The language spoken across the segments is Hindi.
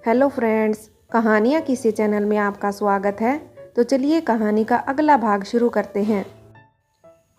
हेलो फ्रेंड्स, कहानियाँ किसी चैनल में आपका स्वागत है। तो चलिए कहानी का अगला भाग शुरू करते हैं।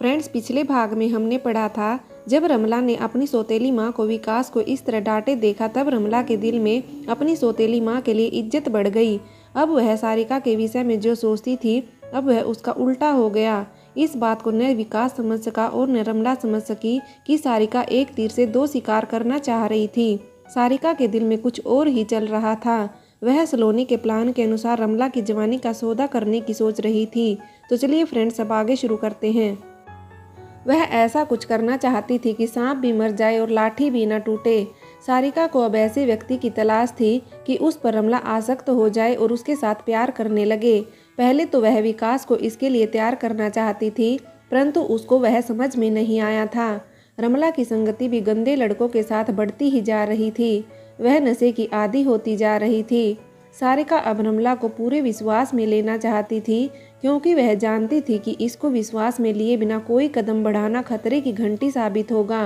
फ्रेंड्स, पिछले भाग में हमने पढ़ा था जब रमला ने अपनी सौतेली माँ को विकास को इस तरह डांटे देखा, तब रमला के दिल में अपनी सौतेली माँ के लिए इज्जत बढ़ गई। अब वह सारिका के विषय में जो सोचती थी, अब वह उसका उल्टा हो गया। इस बात को न विकास समझ सका और न रमला समझ सकी कि सारिका एक तीर से दो शिकार करना चाह रही थी। सारिका के दिल में कुछ और ही चल रहा था। वह सलोनी के प्लान के अनुसार रमला की जवानी का सौदा करने की सोच रही थी। तो चलिए फ्रेंड्स, अब आगे शुरू करते हैं। वह ऐसा कुछ करना चाहती थी कि सांप भी मर जाए और लाठी भी न टूटे। सारिका को अब ऐसे व्यक्ति की तलाश थी कि उस पर रमला आसक्त हो जाए और उसके साथ प्यार करने लगे। पहले तो वह विकास को इसके लिए तैयार करना चाहती थी, परंतु उसको वह समझ में नहीं आया था। रमला की संगति भी गंदे लड़कों के साथ बढ़ती ही जा रही थी। वह नशे की आदी होती जा रही थी। सारिका अब रमला को पूरे विश्वास में लेना चाहती थी, क्योंकि वह जानती थी कि इसको विश्वास में लिए बिना कोई कदम बढ़ाना खतरे की घंटी साबित होगा।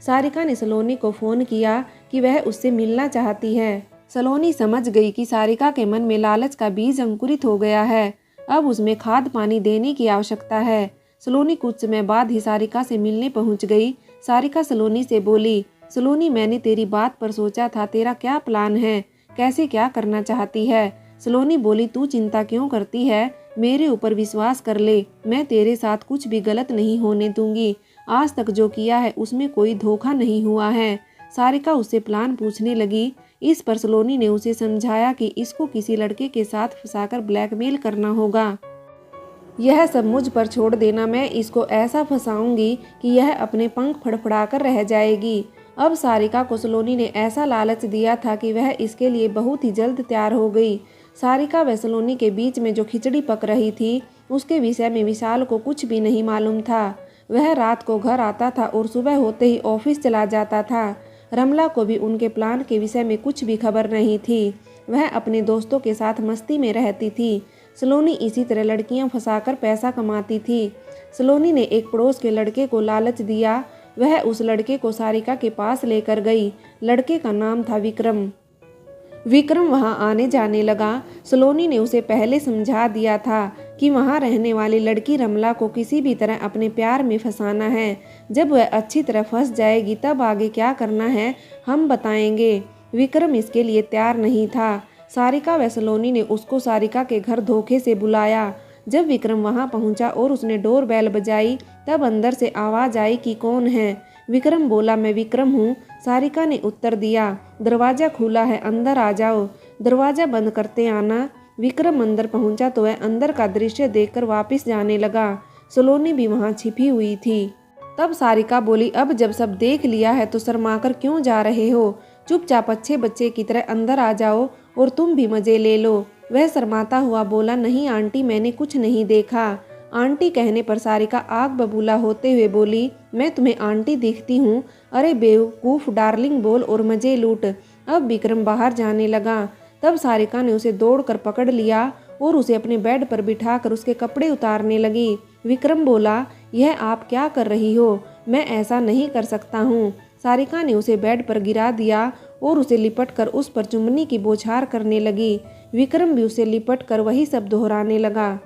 सारिका ने सलोनी को फ़ोन किया कि वह उससे मिलना चाहती है। सलोनी समझ गई कि सारिका के मन में लालच का बीज अंकुरित हो गया है। अब उसमें खाद पानी देने की आवश्यकता है। सलोनी कुछ समय बाद ही सारिका से मिलने पहुंच गई। सारिका सलोनी से बोली, सलोनी, मैंने तेरी बात पर सोचा था, तेरा क्या प्लान है, कैसे क्या करना चाहती है? सलोनी बोली, तू चिंता क्यों करती है, मेरे ऊपर विश्वास कर ले, मैं तेरे साथ कुछ भी गलत नहीं होने दूंगी। आज तक जो किया है उसमें कोई धोखा नहीं हुआ है। सारिका उससे प्लान पूछने लगी। इस पर सलोनी ने उसे समझाया कि इसको किसी लड़के के साथ फंसाकर ब्लैकमेल करना होगा। यह सब मुझ पर छोड़ देना, मैं इसको ऐसा फंसाऊंगी कि यह अपने पंख फड़फड़ाकर रह जाएगी। अब सारिका को सलोनी ने ऐसा लालच दिया था कि वह इसके लिए बहुत ही जल्द तैयार हो गई। सारिका व सलोनी के बीच में जो खिचड़ी पक रही थी, उसके विषय में विशाल को कुछ भी नहीं मालूम था। वह रात को घर आता था और सुबह होते ही ऑफिस चला जाता था। रमला को भी उनके प्लान के विषय में कुछ भी खबर नहीं थी। वह अपने दोस्तों के साथ मस्ती में रहती थी। सलोनी इसी तरह लड़कियां फंसाकर पैसा कमाती थी। सलोनी ने एक पड़ोस के लड़के को लालच दिया। वह उस लड़के को सारिका के पास लेकर गई। लड़के का नाम था विक्रम। विक्रम वहां आने जाने लगा। सलोनी ने उसे पहले समझा दिया था कि वहां रहने वाली लड़की रमला को किसी भी तरह अपने प्यार में फंसाना है। जब वह अच्छी तरह फंस जाएगी तब आगे क्या करना है हम बताएंगे। विक्रम इसके लिए तैयार नहीं था। सारिका व सलोनी ने उसको सारिका के घर धोखे से बुलाया। जब विक्रम वहां पहुंचा और उसने डोर बेल बजाई, तब अंदर से आवाज आई कि कौन है। विक्रम बोला, मैं विक्रम हूँ। सारिका ने उत्तर दिया, दरवाजा खुला है, अंदर आ जाओ। दरवाजा बंद करते आना। विक्रम अंदर पहुंचा तो वह अंदर का दृश्य देखकर वापस जाने लगा। सलोनी भी वहां छिपी हुई थी। तब सारिका बोली, अब जब सब देख लिया है तो शर्माकर क्यों जा रहे हो? चुपचाप अच्छे बच्चे की तरह अंदर आ जाओ और तुम भी मजे ले लो। वह शर्माता हुआ बोला, नहीं आंटी, मैंने कुछ नहीं देखा। आंटी कहने पर सारिका आग बबूला होते हुए बोली, मैं तुम्हें आंटी दिखती हूँ? अरे बेवकूफ, डार्लिंग बोल और मजे लूट। अब विक्रम बाहर जाने लगा। तब सारिका ने उसे दौड़कर पकड़ लिया और उसे अपने बेड पर बिठाकर उसके कपड़े उतारने लगी। विक्रम बोला, यह आप क्या कर रही हो? मैं ऐसा नहीं कर सकता हूँ। सारिका ने उसे बेड पर गिरा दिया और उसे लिपटकर उस पर चुम्बनी की बौछार करने लगी। विक्रम भी उसे लिपटकर वही सब दोहराने लगा।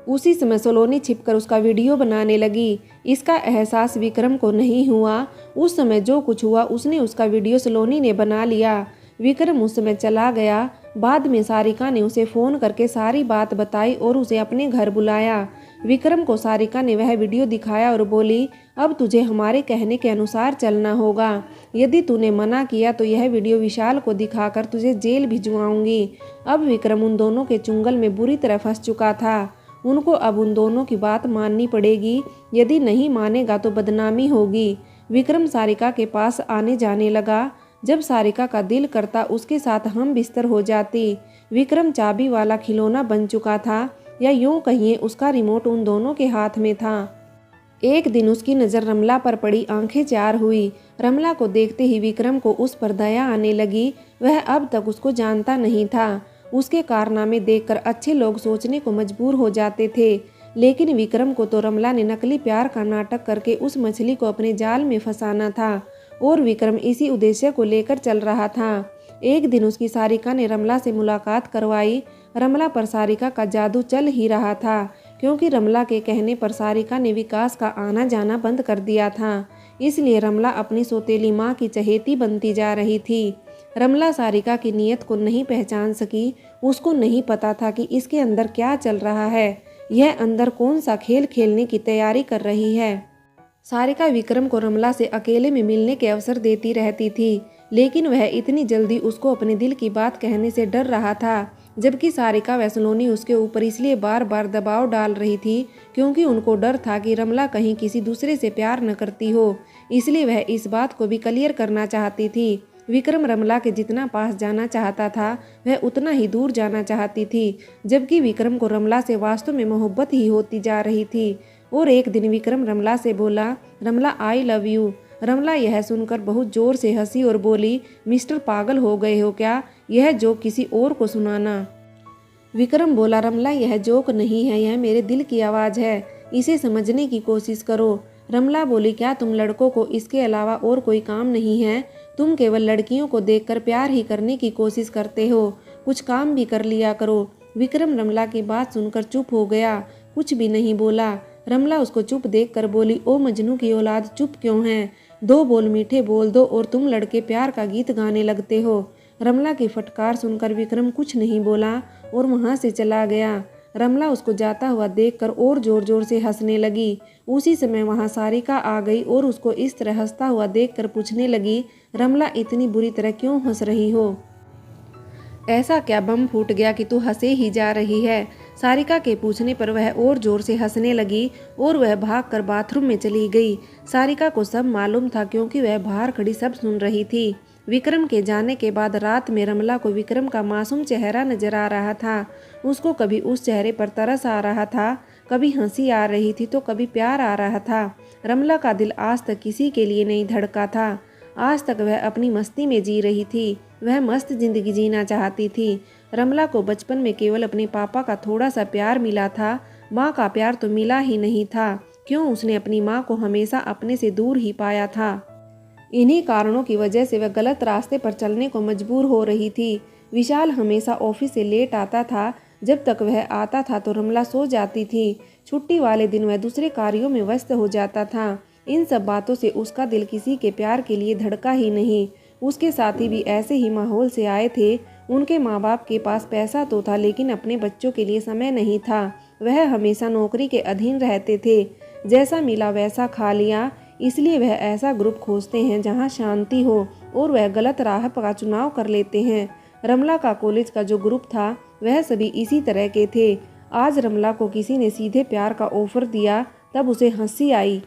उसी समय सलोनी छिपकर उसका वीडियो बनाने लगी। इसका एहसास विक्रम को नहीं हुआ। उस समय जो कुछ हुआ उसने उसका वीडियो सलोनी ने बना लिया। विक्रम उस समय चला गया। बाद में सारिका ने उसे फ़ोन करके सारी बात बताई और उसे अपने घर बुलाया। विक्रम को सारिका ने वह वीडियो दिखाया और बोली, अब तुझे हमारे कहने के अनुसार चलना होगा। यदि तूने मना किया तो यह वीडियो विशाल को दिखाकर तुझे जेल भिजवाऊंगी। अब विक्रम उन दोनों के चुंगल में बुरी तरह फंस चुका था। उनको अब उन दोनों की बात माननी पड़ेगी। यदि नहीं मानेगा तो बदनामी होगी। विक्रम सारिका के पास आने जाने लगा। जब सारिका का दिल करता उसके साथ हम बिस्तर हो जाती। विक्रम चाबी वाला खिलौना बन चुका था, या यूं कहिए उसका रिमोट उन दोनों के हाथ में था। एक दिन उसकी नज़र रमला पर पड़ी। आंखें चार हुई। रमला को देखते ही विक्रम को उस पर दया आने लगी। वह अब तक उसको जानता नहीं था। उसके कारनामे देखकर अच्छे लोग सोचने को मजबूर हो जाते थे, लेकिन विक्रम को तो रमला ने नकली प्यार का नाटक करके उस मछली को अपने जाल में फंसाना था और विक्रम इसी उद्देश्य को लेकर चल रहा था। एक दिन उसकी सारिका ने रमला से मुलाकात करवाई। रमला पर सारिका का जादू चल ही रहा था, क्योंकि रमला के कहने पर सारिका ने विकास का आना जाना बंद कर दिया था। इसलिए रमला अपनी सौतेली माँ की चहेती बनती जा रही थी। रमला सारिका की नीयत को नहीं पहचान सकी। उसको नहीं पता था कि इसके अंदर क्या चल रहा है, यह अंदर कौन सा खेल खेलने की तैयारी कर रही है। सारिका विक्रम को रमला से अकेले में मिलने के अवसर देती रहती थी, लेकिन वह इतनी जल्दी उसको अपने दिल की बात कहने से डर रहा था। जबकि सारिका व सलोनी उसके ऊपर इसलिए बार बार दबाव डाल रही थी क्योंकि उनको डर था कि रमला कहीं किसी दूसरे से प्यार न करती हो। इसलिए वह इस बात को भी क्लियर करना चाहती थी। विक्रम रमला के जितना पास जाना चाहता था, वह उतना ही दूर जाना चाहती थी, जबकि विक्रम को रमला से वास्तव में मोहब्बत ही होती जा रही थी। और एक दिन विक्रम रमला से बोला, रमला आई लव यू। रमला यह सुनकर बहुत जोर से हंसी और बोली, मिस्टर पागल हो गए हो क्या, यह जोक किसी और को सुनाना। विक्रम बोला, रमला यह जोक नहीं है, यह मेरे दिल की आवाज़ है, इसे समझने की कोशिश करो। रमला बोली, क्या तुम लड़कों को इसके अलावा और कोई काम नहीं है? तुम केवल लड़कियों को देखकर प्यार ही करने की कोशिश करते हो, कुछ काम भी कर लिया करो। विक्रम रमला की बात सुनकर चुप हो गया, कुछ भी नहीं बोला। रमला उसको चुप देखकर बोली, ओ मजनू की औलाद, चुप क्यों है? दो बोल मीठे बोल दो और तुम लड़के प्यार का गीत गाने लगते हो। रमला की फटकार सुनकर विक्रम कुछ नहीं बोला और वहाँ से चला गया। रमला उसको जाता हुआ देखकर और जोर जोर से हंसने लगी। उसी समय वहाँ सारिका आ गई और उसको इस तरह हंसता हुआ देखकर पूछने लगी, रमला इतनी बुरी तरह क्यों हंस रही हो? ऐसा क्या बम फूट गया कि तू हंसे ही जा रही है? सारिका के पूछने पर वह और जोर से हंसने लगी और वह भागकर बाथरूम में चली गई। सारिका को सब मालूम था क्योंकि वह बाहर खड़ी सब सुन रही थी। विक्रम के जाने के बाद रात में रमला को विक्रम का मासूम चेहरा नजर आ रहा था। उसको कभी उस चेहरे पर तरस आ रहा था, कभी हंसी आ रही थी तो कभी प्यार आ रहा था। रमला का दिल आज तक किसी के लिए नहीं धड़का था। आज तक वह अपनी मस्ती में जी रही थी, वह मस्त जिंदगी जीना चाहती थी। रमला को बचपन में केवल अपने पापा का थोड़ा सा प्यार मिला था, माँ का प्यार तो मिला ही नहीं था। क्यों उसने अपनी माँ को हमेशा अपने से दूर ही पाया था। इन्हीं कारणों की वजह से वह गलत रास्ते पर चलने को मजबूर हो रही थी। विशाल हमेशा ऑफिस से लेट आता था। जब तक वह आता था तो रमला सो जाती थी। छुट्टी वाले दिन वह दूसरे कार्यों में व्यस्त हो जाता था। इन सब बातों से उसका दिल किसी के प्यार के लिए धड़का ही नहीं। उसके साथी भी ऐसे ही माहौल से आए थे। उनके माँ बाप के पास पैसा तो था, लेकिन अपने बच्चों के लिए समय नहीं था। वह हमेशा नौकरी के अधीन रहते थे, जैसा मिला वैसा खा लिया। इसलिए वह ऐसा ग्रुप खोजते हैं जहाँ शांति हो और वह गलत राह का चुनाव कर लेते हैं। रमला का कॉलेज का जो ग्रुप था वह सभी इसी तरह के थे। आज रमला को किसी ने सीधे प्यार का ऑफर दिया, तब उसे हंसी आई,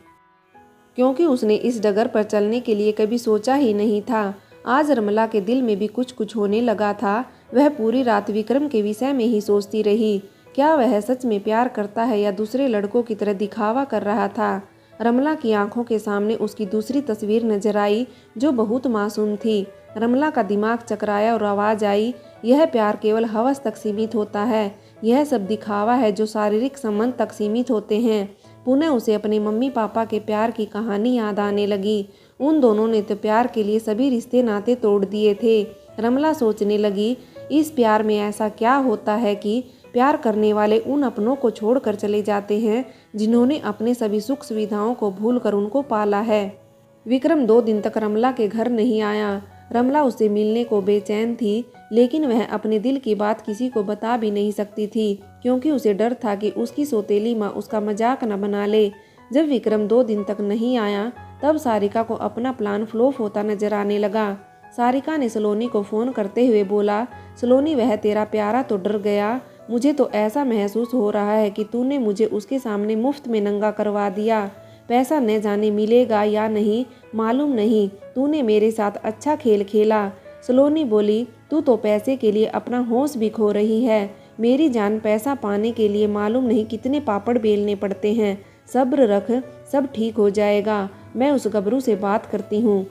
क्योंकि उसने इस डगर पर चलने के लिए कभी सोचा ही नहीं था। आज रमला के दिल में भी कुछ कुछ होने लगा था। वह पूरी रात विक्रम के विषय में ही सोचती रही। क्या वह सच में प्यार करता है या दूसरे लड़कों की तरह दिखावा कर रहा था? रमला की आंखों के सामने उसकी दूसरी तस्वीर नजर आई, जो बहुत मासूम थी। रमला का दिमाग चकराया और आवाज़ आई, यह प्यार केवल हवस तक सीमित होता है, यह सब दिखावा है जो शारीरिक संबंध तक सीमित होते हैं। पुनः उसे अपने मम्मी पापा के प्यार की कहानी याद आने लगी। उन दोनों ने तो प्यार के लिए सभी रिश्ते नाते तोड़ दिए थे। रमला सोचने लगी, इस प्यार में ऐसा क्या होता है कि प्यार करने वाले उन अपनों को छोड़कर चले जाते हैं जिन्होंने अपने सभी सुख सुविधाओं को भूलकर उनको पाला है। विक्रम 2 दिन तक रमला के घर नहीं आया। रमला उससे मिलने को बेचैन थी, लेकिन वह अपने दिल की बात किसी को बता भी नहीं सकती थी, क्योंकि उसे डर था कि उसकी सौतेली माँ उसका मजाक न बना ले। जब विक्रम 2 दिन तक नहीं आया, तब सारिका को अपना प्लान फ्लॉप होता नजर आने लगा। सारिका ने सलोनी को फ़ोन करते हुए बोला, सलोनी वह तेरा प्यारा तो डर गया। मुझे तो ऐसा महसूस हो रहा है कि तूने मुझे उसके सामने मुफ्त में नंगा करवा दिया। पैसा न जाने मिलेगा या नहीं मालूम नहीं, तूने मेरे साथ अच्छा खेल खेला। सलोनी बोली, तू तो पैसे के लिए अपना होश भी खो रही है। मेरी जान, पैसा पाने के लिए मालूम नहीं कितने पापड़ बेलने पड़ते हैं। सब्र रख, सब ठीक हो जाएगा। मैं उस गबरू से बात करती हूँ।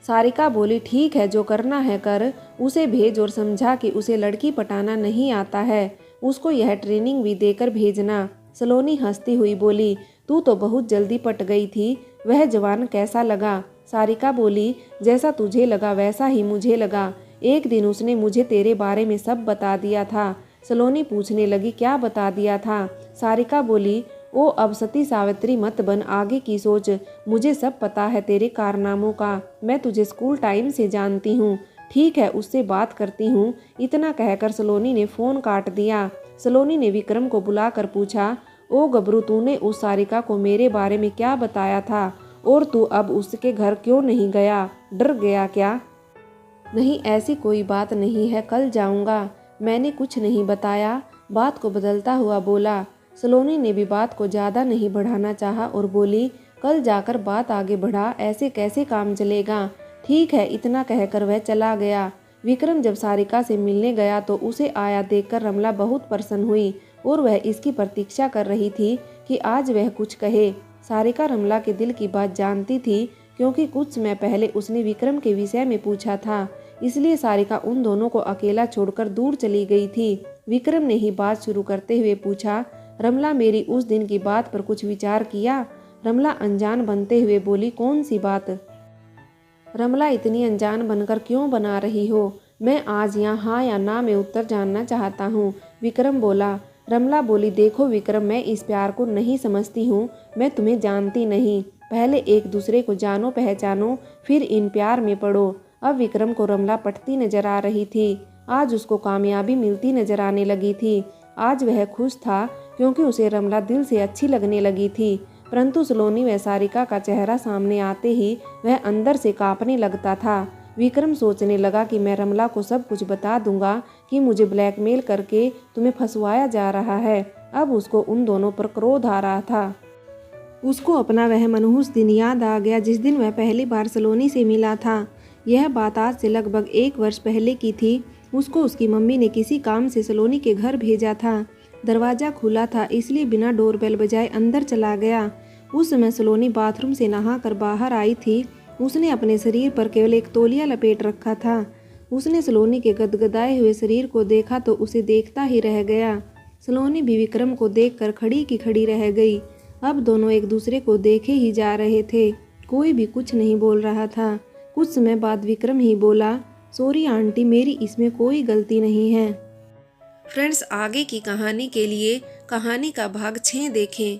सारिका बोली, ठीक है, जो करना है कर। उसे भेज और समझा कि उसे लड़की पटाना नहीं आता है। उसको यह ट्रेनिंग भी देकर भेजना। सलोनी हंसती हुई बोली, तू तो बहुत जल्दी पट गई थी। वह जवान कैसा लगा? सारिका बोली, जैसा तुझे लगा वैसा ही मुझे लगा। एक दिन उसने मुझे तेरे बारे में सब बता दिया था। सलोनी पूछने लगी, क्या बता दिया था? सारिका बोली, ओ अब सती सावित्री मत बन, आगे की सोच। मुझे सब पता है तेरे कारनामों का। मैं तुझे स्कूल टाइम से जानती हूँ। ठीक है, उससे बात करती हूँ। इतना कहकर सलोनी ने फ़ोन काट दिया। सलोनी ने विक्रम को बुलाकर पूछा, ओ गबरू, तूने उस सारिका को मेरे बारे में क्या बताया था? और तू अब उसके घर क्यों नहीं गया? डर गया क्या? नहीं, ऐसी कोई बात नहीं है, कल जाऊंगा। मैंने कुछ नहीं बताया, बात को बदलता हुआ बोला। सलोनी ने भी बात को ज़्यादा नहीं बढ़ाना चाहा और बोली, कल जाकर बात आगे बढ़ा, ऐसे कैसे काम चलेगा? ठीक है, इतना कहकर वह चला गया। विक्रम जब सारिका से मिलने गया तो उसे आया देखकर रमला बहुत प्रसन्न हुई और वह इसकी प्रतीक्षा कर रही थी कि आज वह कुछ कहे। सारिका रमला के दिल की बात जानती थी, क्योंकि कुछ समय पहले उसने विक्रम के विषय में पूछा था। इसलिए सारिका उन दोनों को अकेला छोड़कर दूर चली गई थी। विक्रम ने ही बात शुरू करते हुए पूछा, रमला, मेरी उस दिन की बात पर कुछ विचार किया? रमला अनजान बनते हुए बोली, कौन सी बात? रमला, इतनी अनजान बनकर क्यों बना रही हो? मैं आज यहाँ हाँ या ना में उत्तर जानना चाहता हूँ। विक्रम बोला। रमला बोली, देखो विक्रम, मैं इस प्यार को नहीं समझती हूँ। मैं तुम्हें जानती नहीं। पहले एक दूसरे को जानो पहचानो, फिर इन प्यार में पड़ो। अब विक्रम को रमला पटती नजर आ रही थी। आज उसको कामयाबी मिलती नजर आने लगी थी। आज वह खुश था, क्योंकि उसे रमला दिल से अच्छी लगने लगी थी। परंतु सलोनी व सारिका का चेहरा सामने आते ही वह अंदर से कांपने लगता था। विक्रम सोचने लगा कि मैं रमला को सब कुछ बता दूंगा कि मुझे ब्लैकमेल करके तुम्हें फंसवाया जा रहा है। अब उसको उन दोनों पर क्रोध आ रहा था। उसको अपना वह मनहूस दिन याद आ गया जिस दिन वह पहली बार सलोनी से मिला था। यह बात आज से लगभग 1 वर्ष पहले की थी। उसको उसकी मम्मी ने किसी काम से सलोनी के घर भेजा था। दरवाज़ा खुला था, इसलिए बिना डोरबेल बजाए अंदर चला गया। उस समय सलोनी बाथरूम से नहाकर बाहर आई थी। उसने अपने शरीर पर केवल एक तौलिया लपेट रखा था। उसने सलोनी के गदगदाए हुए शरीर को देखा तो उसे देखता ही रह गया। सलोनी भी विक्रम को देखकर खड़ी की खड़ी रह गई। अब दोनों एक दूसरे को देखे ही जा रहे थे। कोई भी कुछ नहीं बोल रहा था। कुछ समय बाद विक्रम ही बोला, सॉरी आंटी, मेरी इसमें कोई गलती नहीं है। फ्रेंड्स, आगे की कहानी के लिए कहानी का भाग 6 देखें।